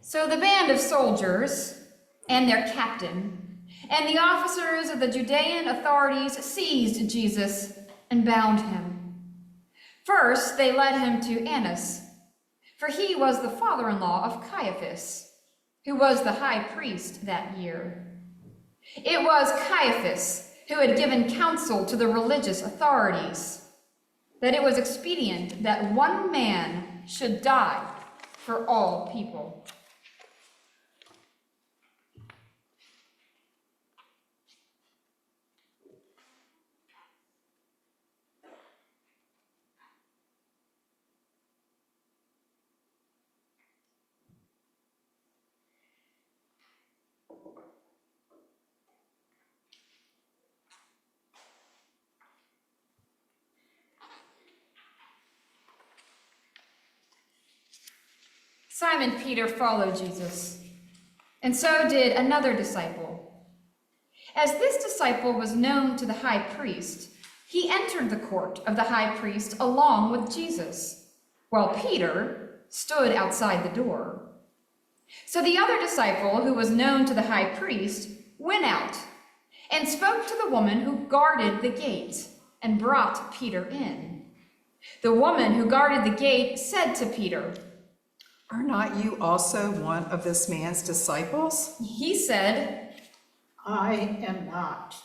So the band of soldiers and their captain and the officers of the Judean authorities seized Jesus and bound him. First, they led him to Annas, for he was the father-in-law of Caiaphas, who was the high priest that year. It was Caiaphas who had given counsel to the religious authorities that it was expedient that one man should die for all people. Simon Peter followed Jesus, and so did another disciple. As this disciple was known to the high priest, he entered the court of the high priest along with Jesus, while Peter stood outside the door. So the other disciple, who was known to the high priest, went out and spoke to the woman who guarded the gate and brought Peter in. The woman who guarded the gate said to Peter, "Are not you also one of this man's disciples?" He said, "I am not."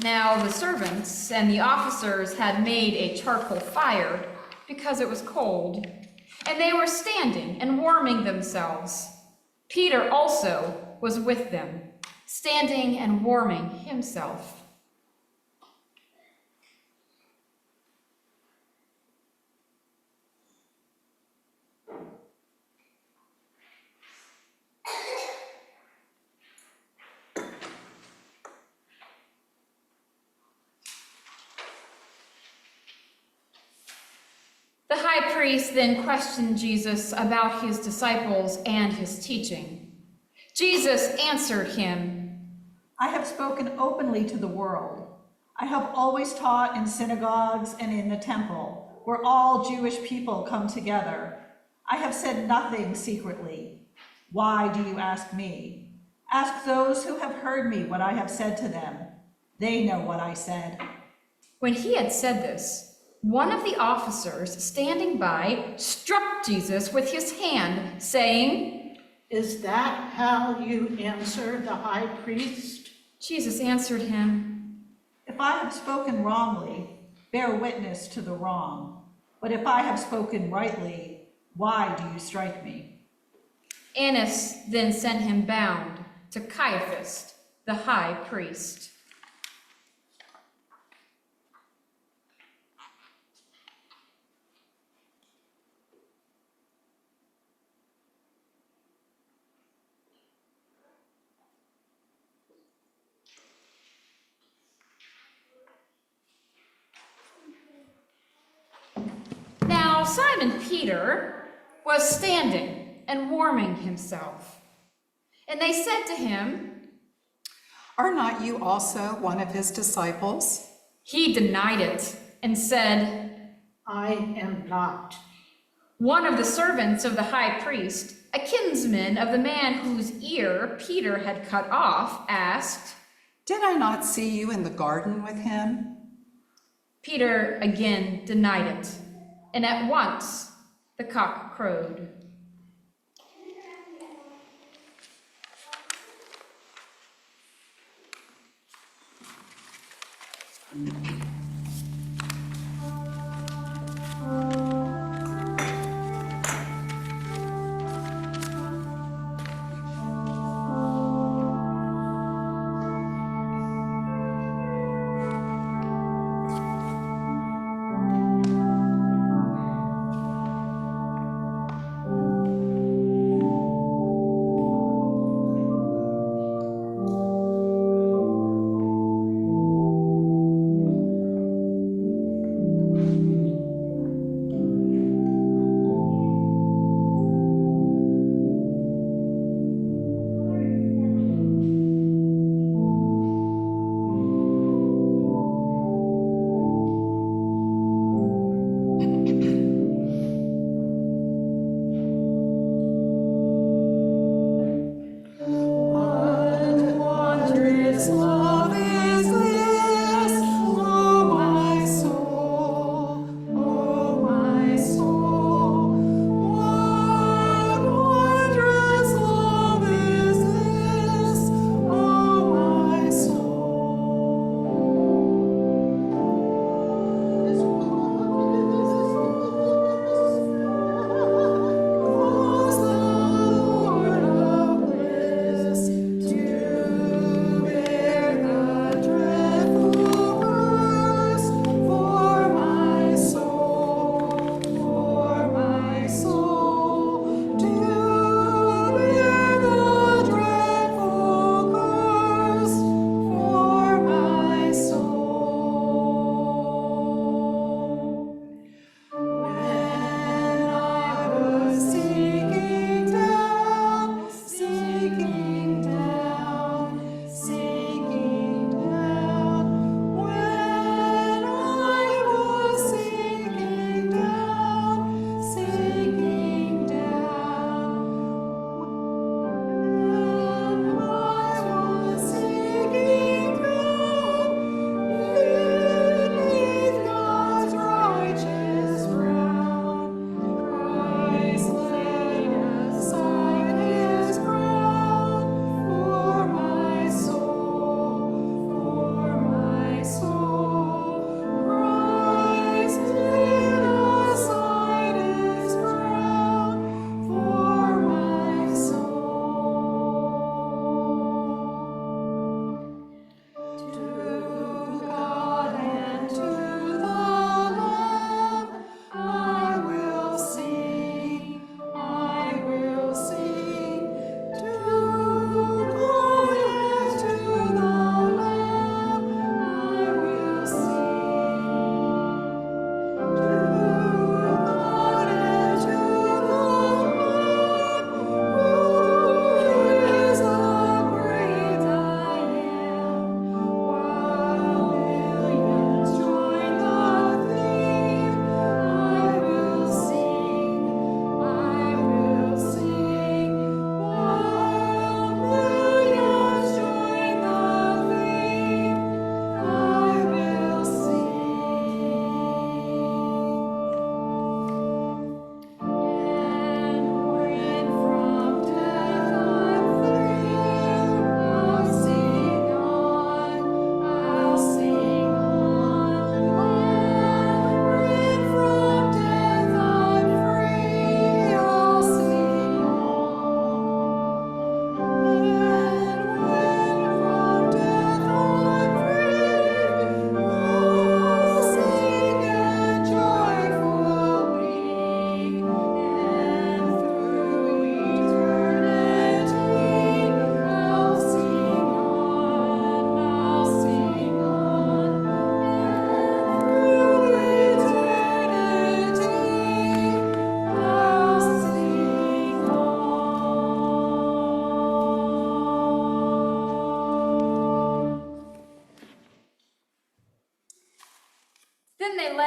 Now the servants and the officers had made a charcoal fire because it was cold, and they were standing and warming themselves. Peter also was with them, standing and warming himself. The high priest then questioned Jesus about his disciples and his teaching. Jesus answered him, I have spoken openly to the world. I have always taught in synagogues and in the temple, where all Jewish people come together. I have said nothing secretly. Why do you ask me? Ask those who have heard me what I have said to them. They know what I said. When he had said this, one of the officers standing by struck Jesus with his hand, saying, Is that how you answer the high priest? Jesus answered him, If I have spoken wrongly, bear witness to the wrong. But if I have spoken rightly, why do you strike me? Annas then sent him bound to Caiaphas, the high priest. Now Simon Peter was standing and warming himself. And they said to him, "Are not you also one of his disciples?" He denied it and said, I am not. One of the servants of the high priest, a kinsman of the man whose ear Peter had cut off, asked, "Did I not see you in the garden with him?" Peter again denied it, and at once the cock crowed.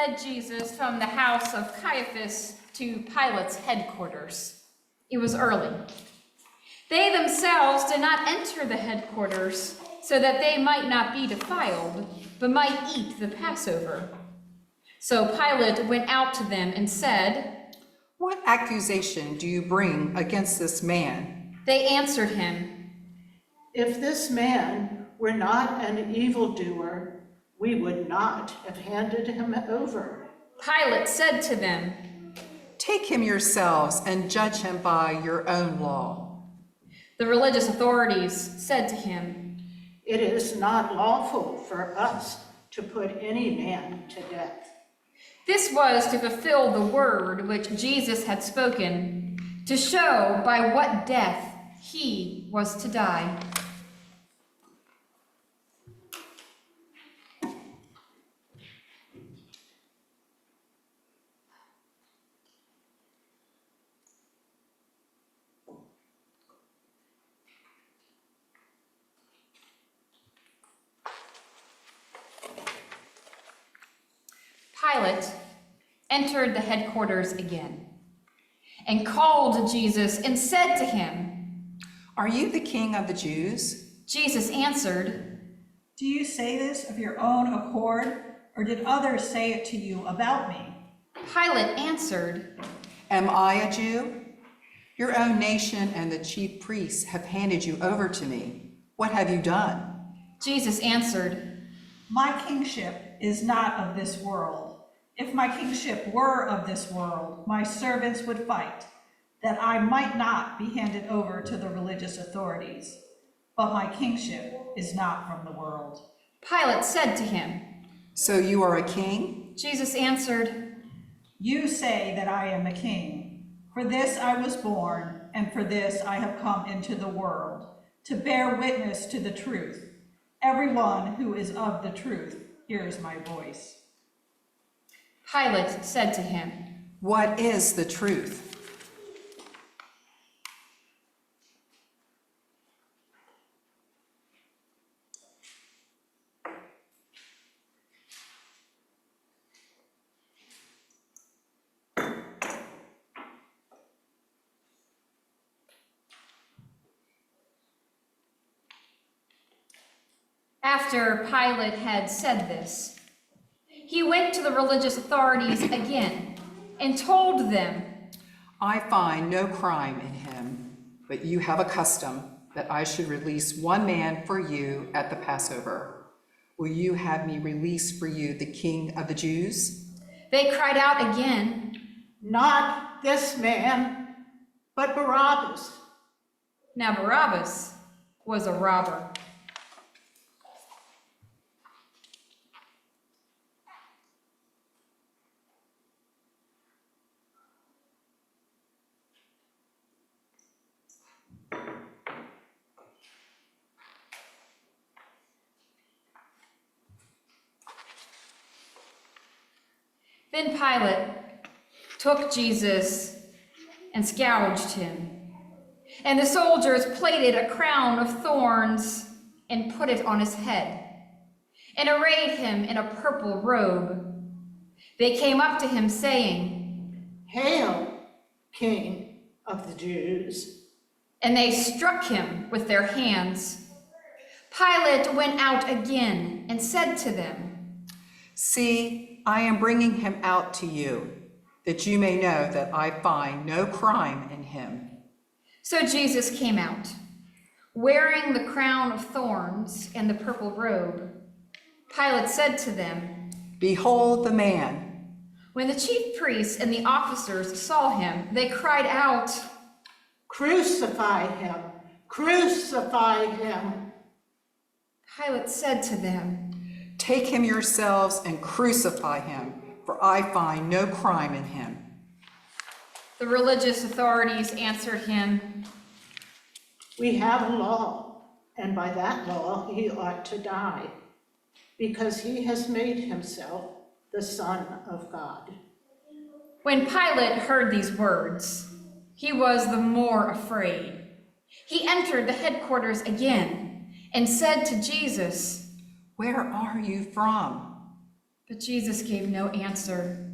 led Jesus from the house of Caiaphas to Pilate's headquarters. It was early. They themselves did not enter the headquarters so that they might not be defiled, but might eat the Passover. So Pilate went out to them and said, "What accusation do you bring against this man?" They answered him, If this man were not an evildoer, we would not have handed him over. Pilate said to them, "Take him yourselves and judge him by your own law." The religious authorities said to him, It is not lawful for us to put any man to death. This was to fulfill the word which Jesus had spoken, to show by what death he was to die. Pilate entered the headquarters again and called Jesus and said to him, "Are you the king of the Jews?" Jesus answered, Do you say this of your own accord, or did others say it to you about me? Pilate answered, "Am I a Jew? Your own nation and the chief priests have handed you over to me. What have you done?" Jesus answered, My kingship is not of this world. If my kingship were of this world, my servants would fight, that I might not be handed over to the religious authorities. But my kingship is not from the world. Pilate said to him, "So you are a king?" Jesus answered, You say that I am a king. For this I was born, and for this I have come into the world, to bear witness to the truth. Everyone who is of the truth hears my voice. Pilate said to him, "What is the truth?" After Pilate had said this, he went to the religious authorities again and told them, "I find no crime in him, but you have a custom that I should release one man for you at the Passover. Will you have me release for you the king of the Jews?" They cried out again, Not this man, but Barabbas. Now Barabbas was a robber. Then Pilate took Jesus and scourged him. And the soldiers plaited a crown of thorns and put it on his head, and arrayed him in a purple robe. They came up to him, saying, Hail, King of the Jews. and they struck him with their hands. Pilate went out again and said to them, "See, I am bringing him out to you, that you may know that I find no crime in him." So Jesus came out, wearing the crown of thorns and the purple robe. Pilate said to them, "Behold the man." When the chief priests and the officers saw him, they cried out, Crucify him! Crucify him! Pilate said to them, "Take him yourselves and crucify him, for I find no crime in him." The religious authorities answered him, We have a law, and by that law he ought to die, because he has made himself the Son of God. When Pilate heard these words, he was the more afraid. He entered the headquarters again and said to Jesus, "Where are you from?" But Jesus gave no answer.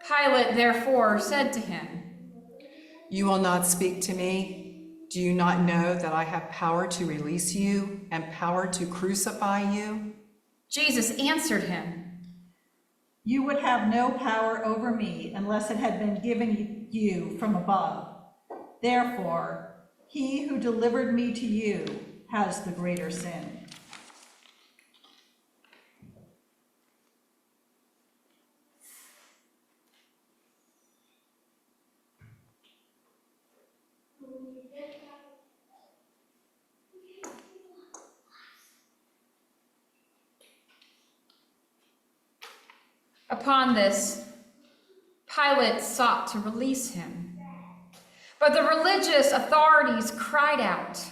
Pilate therefore said to him, You will not speak to me? Do you not know that I have power to release you and power to crucify you? Jesus answered him, You would have no power over me unless it had been given you from above. Therefore, he who delivered me to you has the greater sin. Upon this, Pilate sought to release him. But the religious authorities cried out,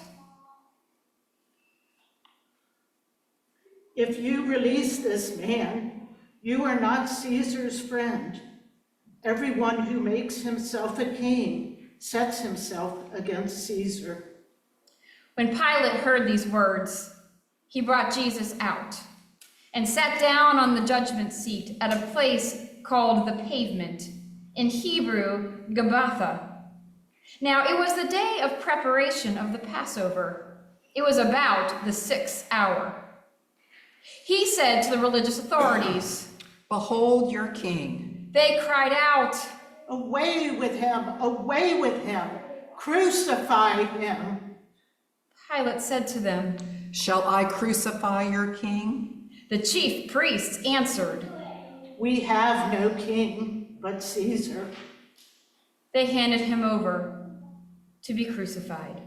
If you release this man, you are not Caesar's friend. Everyone who makes himself a king sets himself against Caesar. When Pilate heard these words, he brought Jesus out and sat down on the judgment seat at a place called the Pavement, in Hebrew, Gabbatha. Now it was the day of preparation of the Passover. It was about the 6th hour. He said to the religious authorities, Behold your king. They cried out, Away with him, crucify him. Pilate said to them, Shall I crucify your king? The chief priests answered, We have no king but Caesar. They handed him over to be crucified.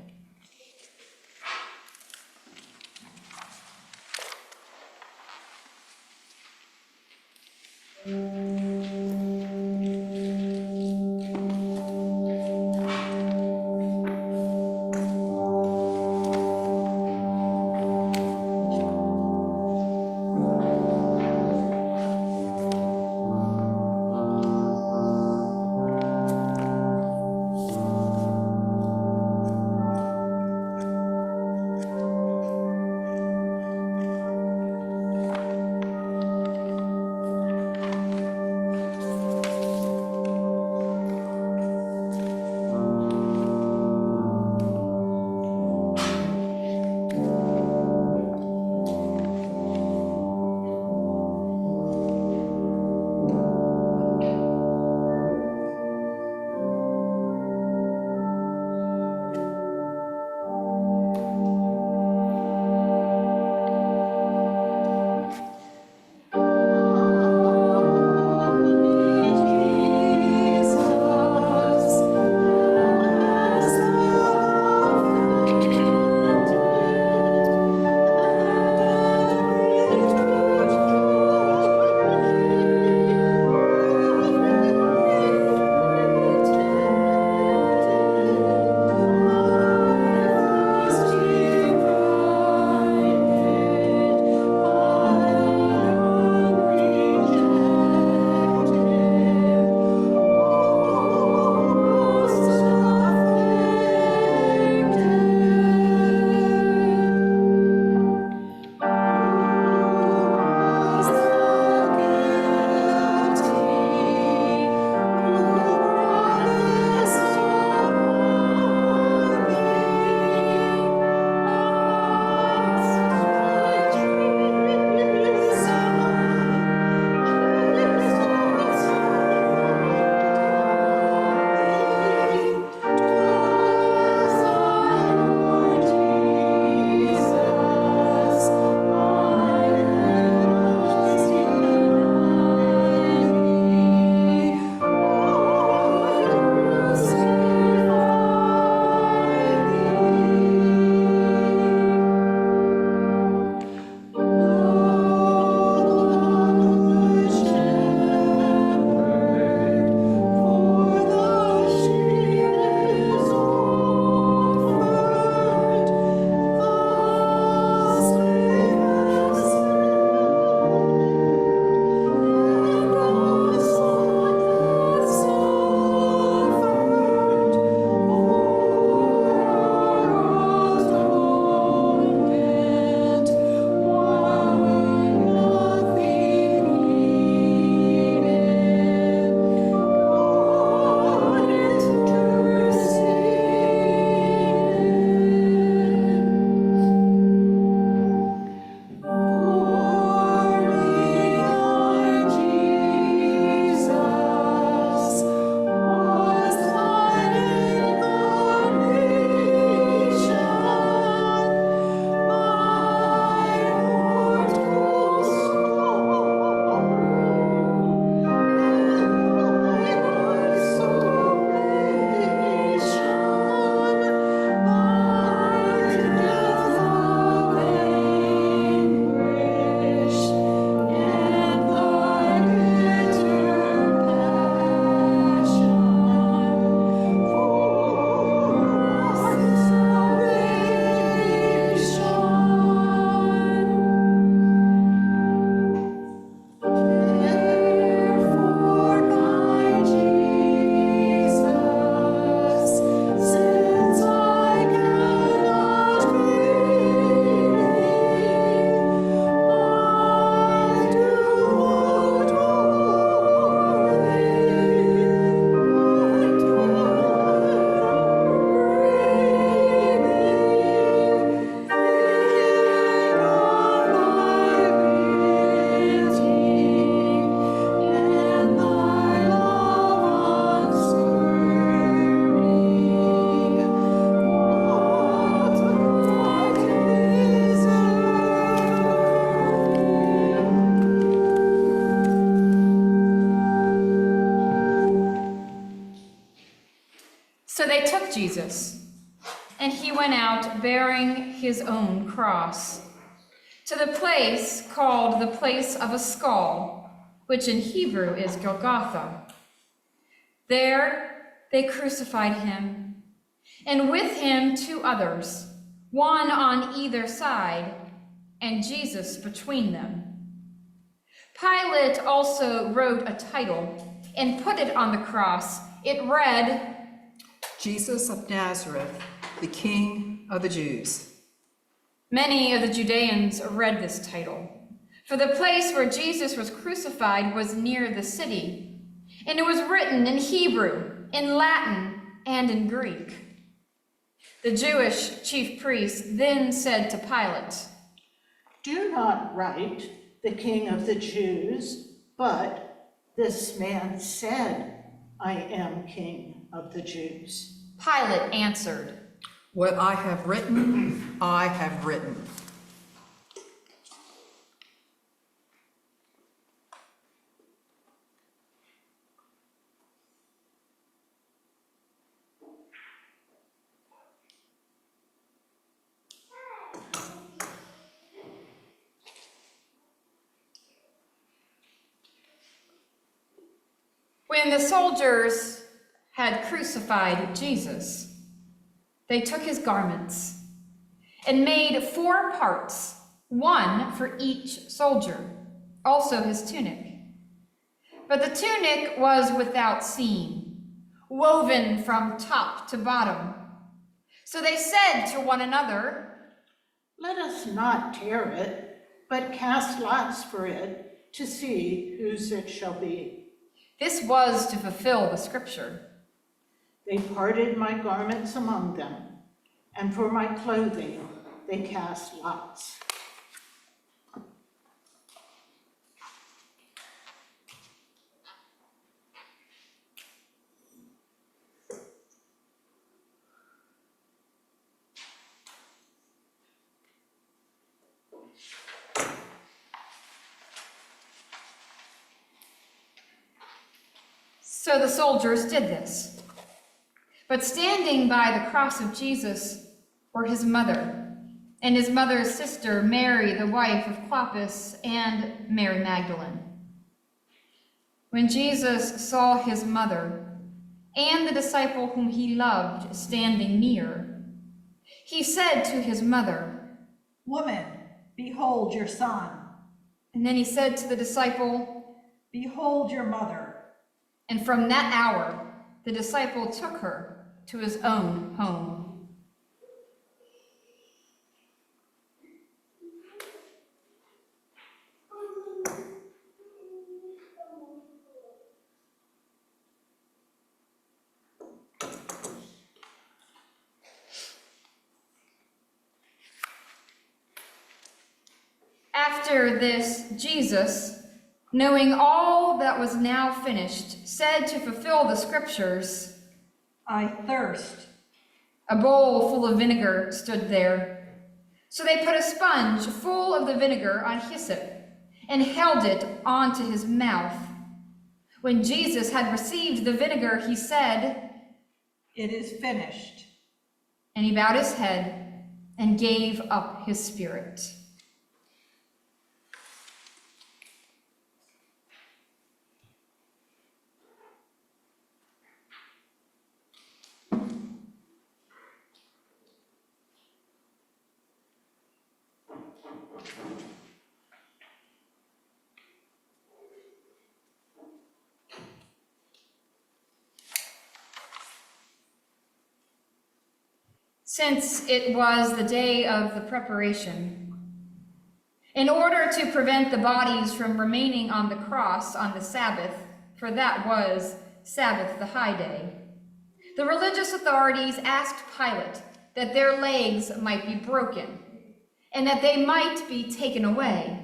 they took Jesus, and he went out bearing his own cross to the place called the place of a skull, which in Hebrew is Golgotha. There they crucified him, and with him 2 others, one on either side, and Jesus between them. Pilate also wrote a title and put it on the cross. It read, Jesus of Nazareth, the King of the Jews. Many of the Judeans read this title, for the place where Jesus was crucified was near the city, and it was written in Hebrew, in Latin, and in Greek. The Jewish chief priest then said to Pilate, "Do not write, the King of the Jews, but this man said, I am King of the Jews." Pilate answered, What I have written, I have written. When the soldiers had crucified Jesus, they took his garments and made 4 parts, 1 for each soldier, also his tunic. But the tunic was without seam, woven from top to bottom. So they said to one another, "Let us not tear it, but cast lots for it to see whose it shall be." This was to fulfill the scripture. They parted my garments among them, and for my clothing they cast lots. So the soldiers did this. But standing by the cross of Jesus were his mother, and his mother's sister, Mary, the wife of Clopas, and Mary Magdalene. When Jesus saw his mother and the disciple whom he loved standing near, he said to his mother, "Woman, behold your son. and then he said to the disciple, Behold your mother." and from that hour the disciple took her to his own home. After this, Jesus, knowing all that was now finished, said to fulfill the scriptures, "I thirst." A bowl full of vinegar stood there. So they put a sponge full of the vinegar on hyssop and held it onto his mouth. When Jesus had received the vinegar, he said, "It is finished." and he bowed his head and gave up his spirit. Since it was the day of the preparation, in order to prevent the bodies from remaining on the cross on the Sabbath, for that was Sabbath the high day, the religious authorities asked Pilate that their legs might be broken and that they might be taken away.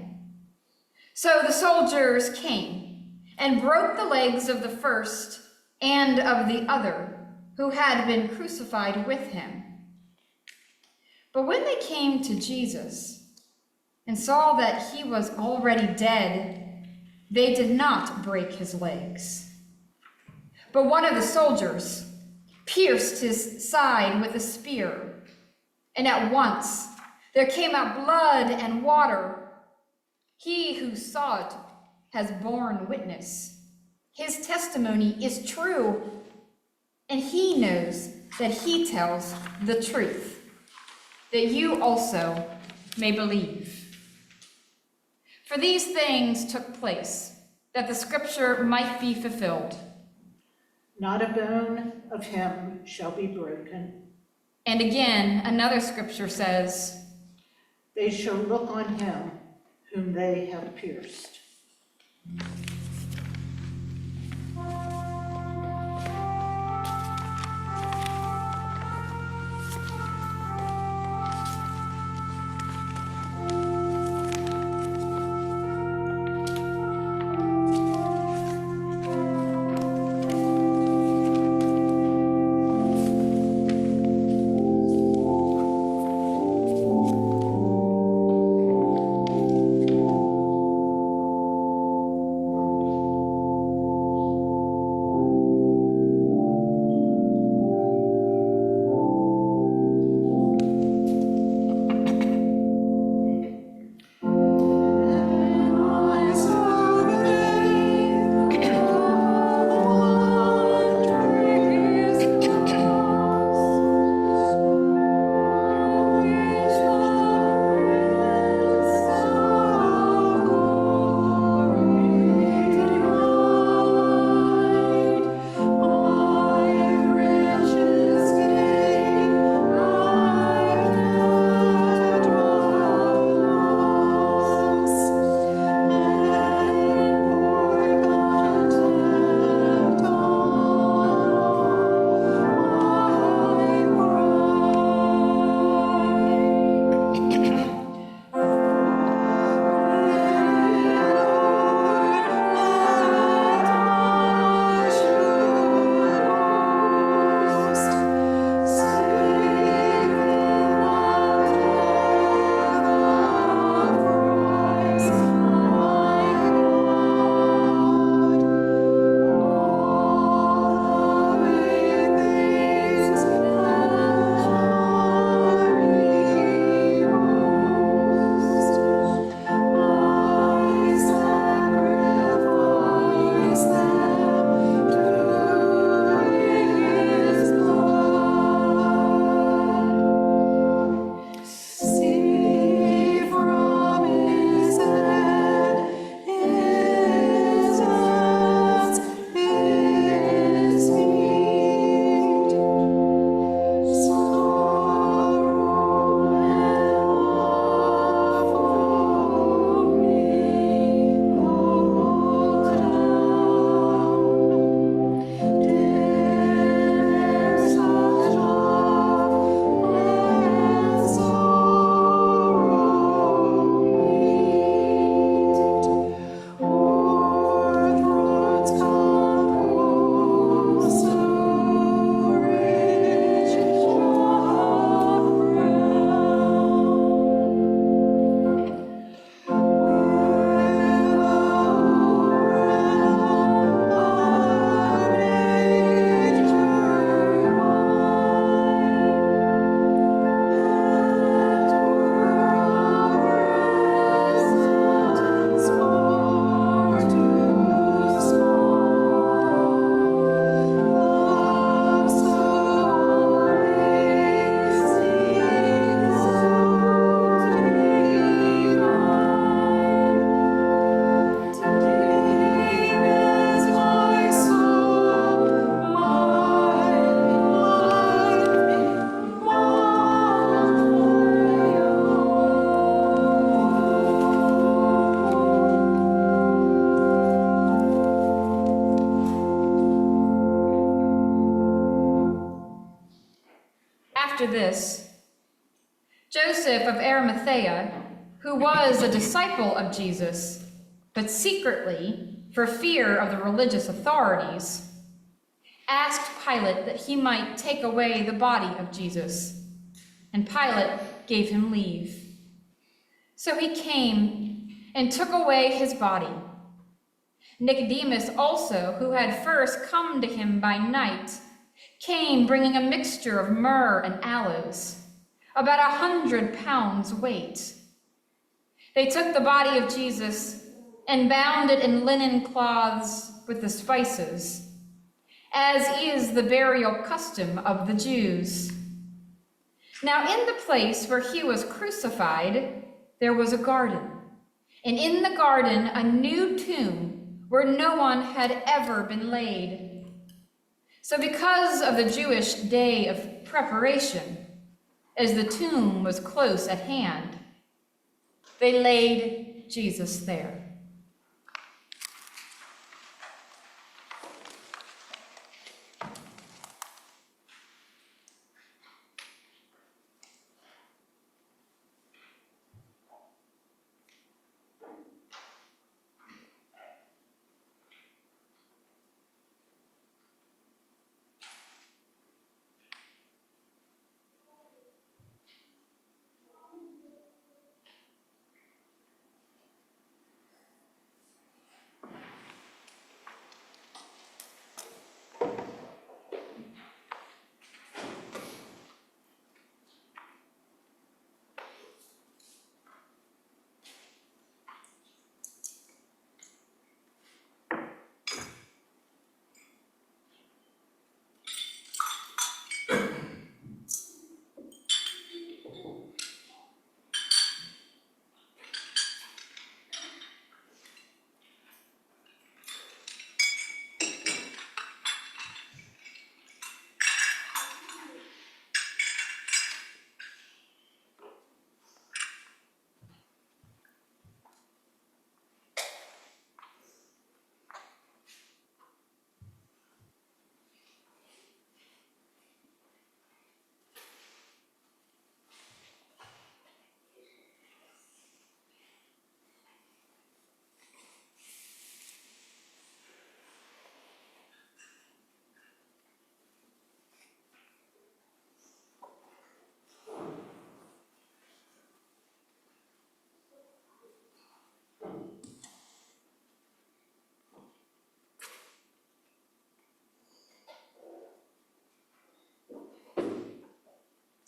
So the soldiers came and broke the legs of the first and of the other who had been crucified with him. But when they came to Jesus and saw that he was already dead, they did not break his legs. But one of the soldiers, pierced his side with a spear, and at once there came out blood and water. He who saw it has borne witness. His testimony is true, and he knows that he tells the truth, that you also may believe. For these things took place, that the scripture might be fulfilled. Not a bone of him shall be broken. And again, another scripture says, They shall look on him whom they have pierced. After this, Joseph of Arimathea, who was a disciple of Jesus, but secretly, for fear of the religious authorities, asked Pilate that he might take away the body of Jesus, and Pilate gave him leave. So he came and took away his body. Nicodemus also, who had first come to him by night, came bringing a mixture of myrrh and aloes, about 100 pounds weight. They took the body of Jesus and bound it in linen cloths with the spices, as is the burial custom of the Jews. Now in the place where he was crucified, there was a garden, and in the garden a new tomb where no one had ever been laid. So because of the Jewish day of preparation, as the tomb was close at hand, they laid Jesus there.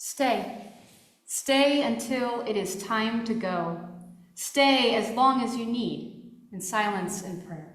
Stay. Stay until it is time to go. Stay as long as you need in silence and prayer.